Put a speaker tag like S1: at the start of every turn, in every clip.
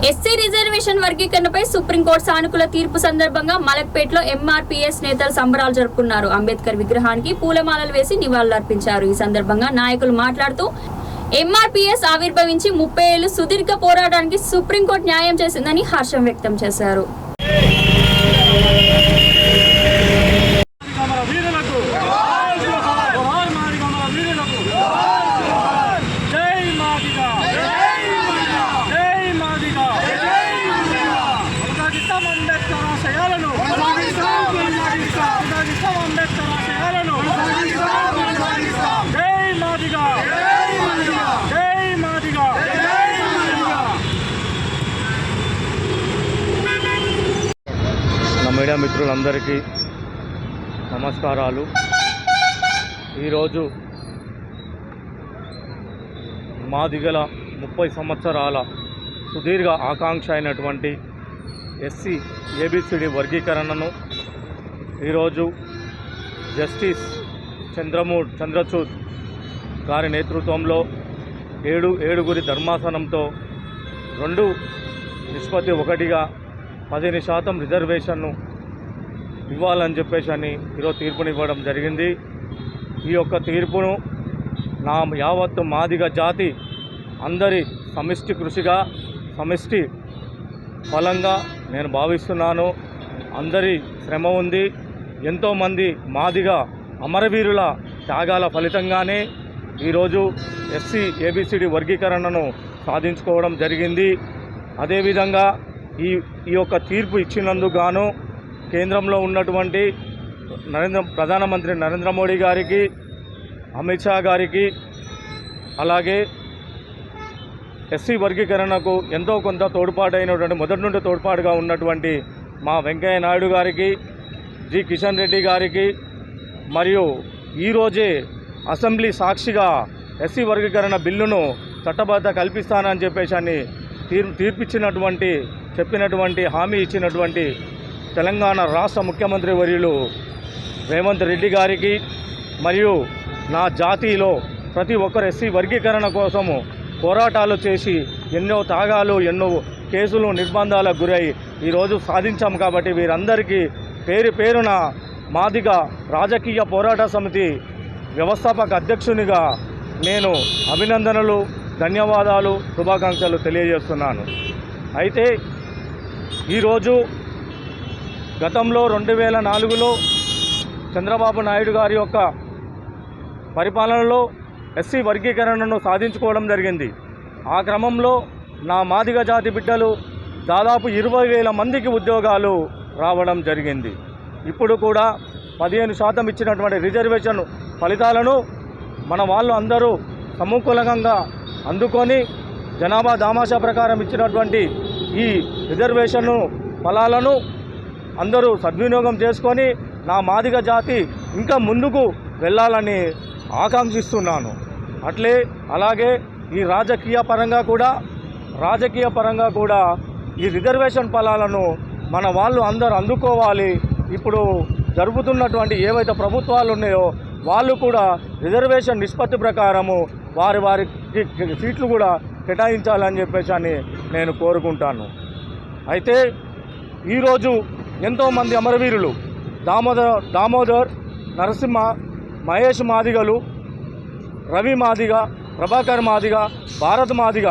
S1: SC reservation వర్గీకరణపై supreme court సానుకూల తీర్పు సందర్భంగా మలక్పేటలో ఎంఆర్పీఎస్ నేతలు సంబరాలు జరుపుకున్నారు. అంబేద్కర్ విగ్రహానికి పూలమాలలు వేసి నివాళులర్పించారు. ఈ సందర్భంగా నాయకులు మాట్లాడుతూ ఎంఆర్పీఎస్ ఆవిర్భవించి 30 ఏళ్లు సుదీర్ఘ పోరాటానికి సుప్రీంకోర్టు న్యాయం చేసిందని హర్షం వ్యక్తం చేశారు.
S2: మీడియా మిత్రులందరికీ నమస్కారాలు. ఈరోజు మాదిగల 30 సంవత్సరాల సుదీర్ఘ ఆకాంక్ష అయినటువంటి ఎస్సీ ఏబిసిడి వర్గీకరణను ఈరోజు జస్టిస్ చంద్రచూడ్ గారి నేతృత్వంలో ఏడుగురి ధర్మాసనంతో 2:1గా 15% రిజర్వేషన్ను ఇవ్వాలని చెప్పేసి ఈరోజు తీర్పునివ్వడం జరిగింది. ఈ యొక్క తీర్పును నా యావత్తు మాదిగ జాతి అందరి సమిష్టి కృషిగా సమిష్టి ఫలంగా నేను భావిస్తున్నాను. అందరి శ్రమ ఉంది. ఎంతోమంది మాదిగ అమరవీరుల త్యాగాల ఫలితంగానే ఈరోజు ఎస్సీ ఏబిసిడి వర్గీకరణను సాధించుకోవడం జరిగింది. అదేవిధంగా ఈ యొక్క తీర్పు ఇచ్చినందుకు గాను కేంద్రంలో ఉన్నటువంటి ప్రధానమంత్రి నరేంద్ర మోడీ గారికి, అమిత్ షా గారికి, అలాగే ఎస్సీ వర్గీకరణకు ఎంతో కొంత తోడ్పాటైనటువంటి మొదటి నుండి తోడ్పాటుగా ఉన్నటువంటి మా వెంకయ్య నాయుడు గారికి, జి కిషన్ రెడ్డి గారికి, మరియు ఈరోజే అసెంబ్లీ సాక్షిగా ఎస్సీ వర్గీకరణ బిల్లును చట్టబద్ధత కల్పిస్తానని చెప్పేసి చెప్పినటువంటి హామీ ఇచ్చినటువంటి తెలంగాణ రాష్ట్ర ముఖ్యమంత్రి వర్యులు రేవంత్ రెడ్డి గారికి, మరియు నా జాతిలో ప్రతి ఒక్కరు ఎస్సీ వర్గీకరణ కోసము పోరాటాలు చేసి ఎన్నో త్యాగాలు, ఎన్నో కేసులు, నిర్బంధాలకు గురై ఈరోజు సాధించాము. కాబట్టి వీరందరికీ పేరున మాదిగ రాజకీయ పోరాట సమితి వ్యవస్థాపక అధ్యక్షునిగా నేను అభినందనలు, ధన్యవాదాలు, శుభాకాంక్షలు తెలియజేస్తున్నాను. అయితే ఈరోజు గతంలో 2004లో చంద్రబాబు నాయుడు గారి యొక్క పరిపాలనలో ఎస్సీ వర్గీకరణను సాధించుకోవడం జరిగింది. ఆ క్రమంలో నా మాదిగ జాతి బిడ్డలు దాదాపు 20,000 మందికి ఉద్యోగాలు రావడం జరిగింది. ఇప్పుడు కూడా 15% ఇచ్చినటువంటి రిజర్వేషన్ ఫలితాలను మన వాళ్ళు అందరూ సమూలంగా అందుకొని జనాభా దామాషా ప్రకారం ఇచ్చినటువంటి ఈ రిజర్వేషన్ ఫలాలను అందరూ సద్వినియోగం చేసుకొని నా మాదిగ జాతి ఇంకా ముందుకు వెళ్ళాలని ఆకాంక్షిస్తున్నాను. అలాగే ఈ రాజకీయ పరంగా కూడా ఈ రిజర్వేషన్ ఫలాలను మన వాళ్ళు అందరూ అందుకోవాలి. ఇప్పుడు జరుగుతున్నటువంటి ఏవైతే ప్రభుత్వాలు ఉన్నాయో వాళ్ళు కూడా రిజర్వేషన్ నిష్పత్తి ప్రకారము వారికి సీట్లు కూడా కేటాయించాలని చెప్పేసి నేను కోరుకుంటాను. అయితే ఈరోజు ఎంతోమంది అమరవీరులు దామోదర్, నరసింహ, మహేష్ మాదిగలు, రవి మాదిగ, ప్రభాకర్ మాదిగ, భారత్ మాదిగ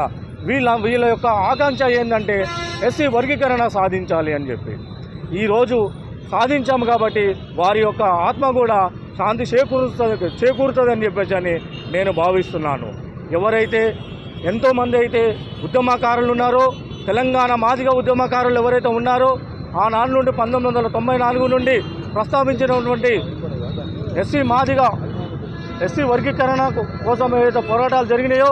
S2: వీళ్ళ యొక్క ఆకాంక్ష ఏంటంటే ఎస్సీ వర్గీకరణ సాధించాలి అని చెప్పి ఈరోజు సాధించాము. కాబట్టి వారి యొక్క ఆత్మ కూడా శాంతి చేకూరుతుందని చెప్పేసి నేను భావిస్తున్నాను. ఎవరైతే ఎంతోమంది అయితే ఉద్యమకారులు ఉన్నారో, తెలంగాణ మాదిగ ఉద్యమకారులు ఎవరైతే ఉన్నారో, ఆనాడు నుండి 1994 నుండి ప్రస్తావించినటువంటి ఎస్సీ వర్గీకరణ కోసం ఏదైతే పోరాటాలు జరిగినాయో